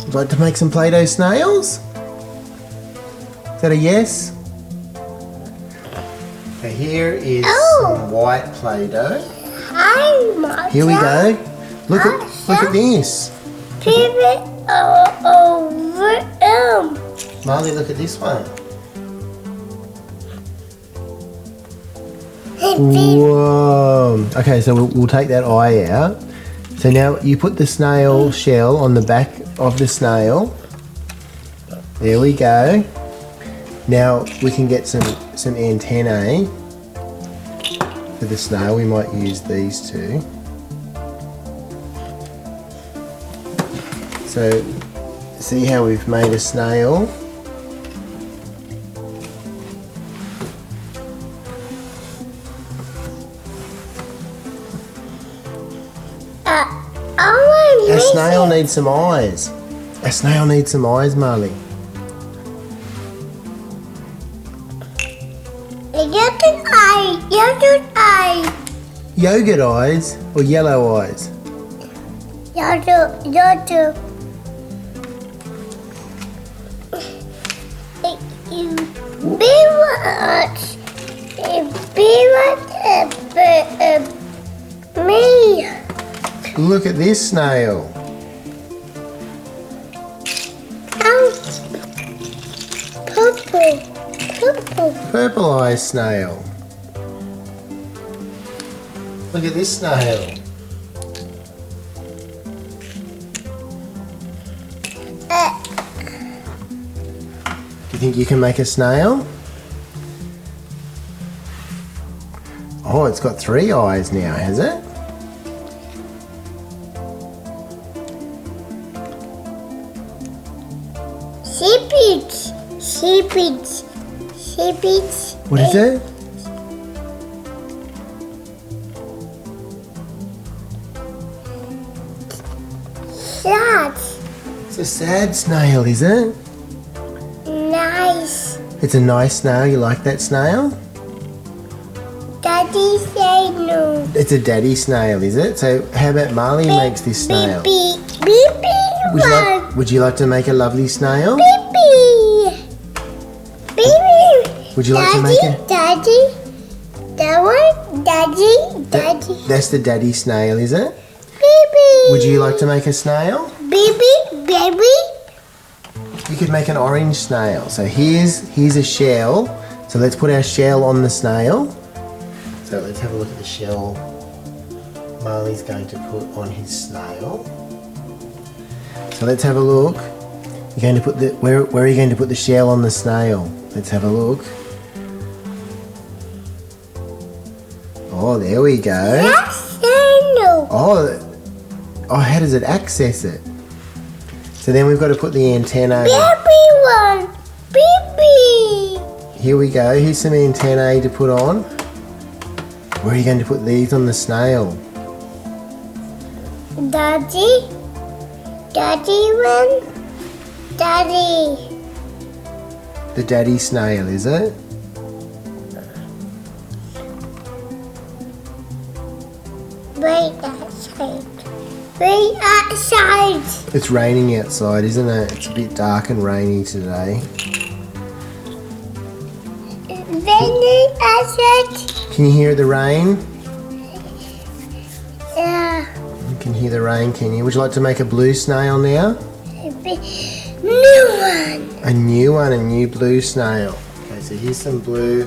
Would you like to make some Play-Doh snails? Is that a yes? So here is some white Play-Doh. Here we go. Look at this. Marley, look at this one. Whoa. Okay, so we'll take that eye out. So now you put the snail shell on the back of the snail. There we go. Now we can get some antennae for the snail. We might use these two. So see how we've made a snail? A snail needs some eyes. A snail needs some eyes, Marley. Yogurt eye. Yogurt eyes or yellow eyes? Yogurt. Me. Look at this snail. Purple. Purple eye snail. Look at this snail. Do you think you can make a snail? Oh, it's got 3 eyes now, has it? Sheepies. What is it? Sad. It's a sad snail, is it? Nice. It's a nice snail. You like that snail? Daddy say no. It's a daddy snail, is it? So how about Marley makes this snail? Beep. Would you like to make a lovely snail? Would you like to make it? Daddy. That one? Daddy. That's the daddy snail, is it? Baby. Would you like to make a snail? Baby. You could make an orange snail. So here's a shell. So let's put our shell on the snail. So let's have a look at the shell Marley's going to put on his snail. So let's have a look. You're going to put where are you going to put the shell on the snail? Let's have a look. Oh, there we go. Oh, how does it access it? So then we've got to put the antenna. Baby one. Baby. Here we go. Here's some antennae to put on. Where are you going to put these on the snail? Daddy one. Daddy. The daddy snail, is it? Wait outside. It's raining outside, isn't it? It's a bit dark and rainy today. Raining outside. Can you hear the rain? Yeah. You can hear the rain, can you? Would you like to make a blue snail now? New one. A new one, a new blue snail. Okay, so here's some blue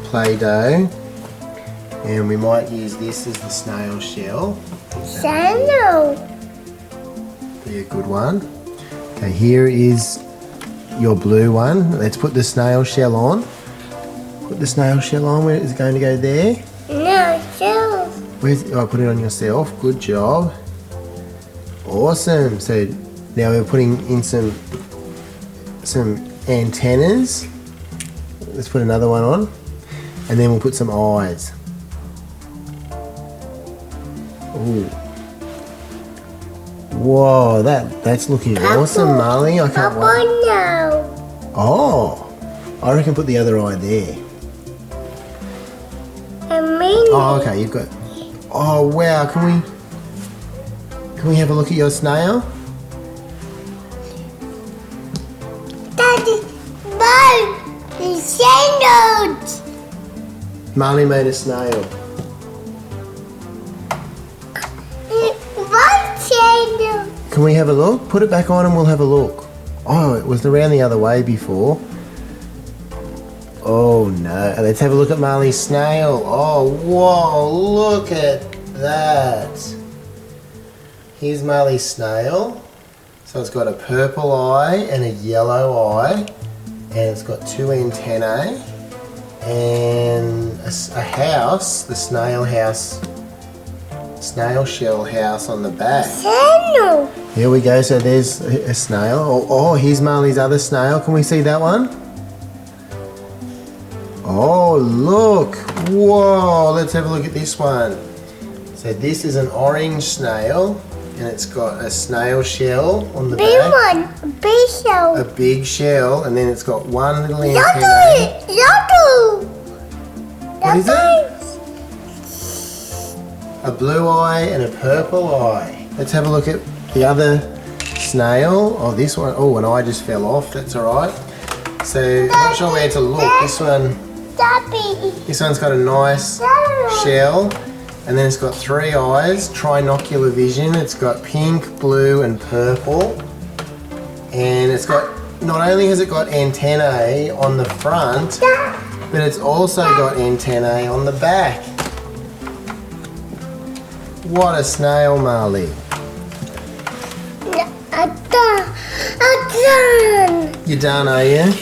Play-Doh. And we might use this as the snail shell. Snail. Be a good one. Okay, here is your blue one. Let's put the snail shell on. Put the snail shell on. Where is it going to go there? No, shell. Oh, put it on yourself. Good job. Awesome. So now we're putting in some antennas. Let's put another one on. And then we'll put some eyes. Ooh. Whoa, that's looking awesome, Marley. I can't wait. No. Oh, I reckon put the other eye there. Oh, okay, you've got. Oh wow, can we have a look at your snail? Daddy, no, the sandals. Marley made a snail. One sandal. Can we have a look? Put it back on and we'll have a look. Oh, it was around the other way before. Oh no. Let's have a look at Marley's snail. Oh, whoa, look at that. Here's Marley's snail. So it's got a purple eye and a yellow eye. And it's got 2 antennae. And a house, the snail house, snail shell house on the back. Sandal. Here we go, so there's a snail. Oh, here's Marley's other snail. Can we see that one? Oh, look. Whoa, let's have a look at this one. So this is an orange snail, and it's got a snail shell on the Big back. one. Big shell. A big shell, and then it's got one little antenna. Yodel. What is it? A blue eye and a purple eye. Let's have a look at the other snail. Oh, this one. Oh, an eye just fell off. That's all right. So, not sure where to look. This one's got a nice shell, and then it's got 3 eyes, trinocular vision. It's got pink, blue, and purple. And it's got, not only has it got antennae on the front, but it's also got antennae on the back. What a snail, Marley. I'm done. You done, are you?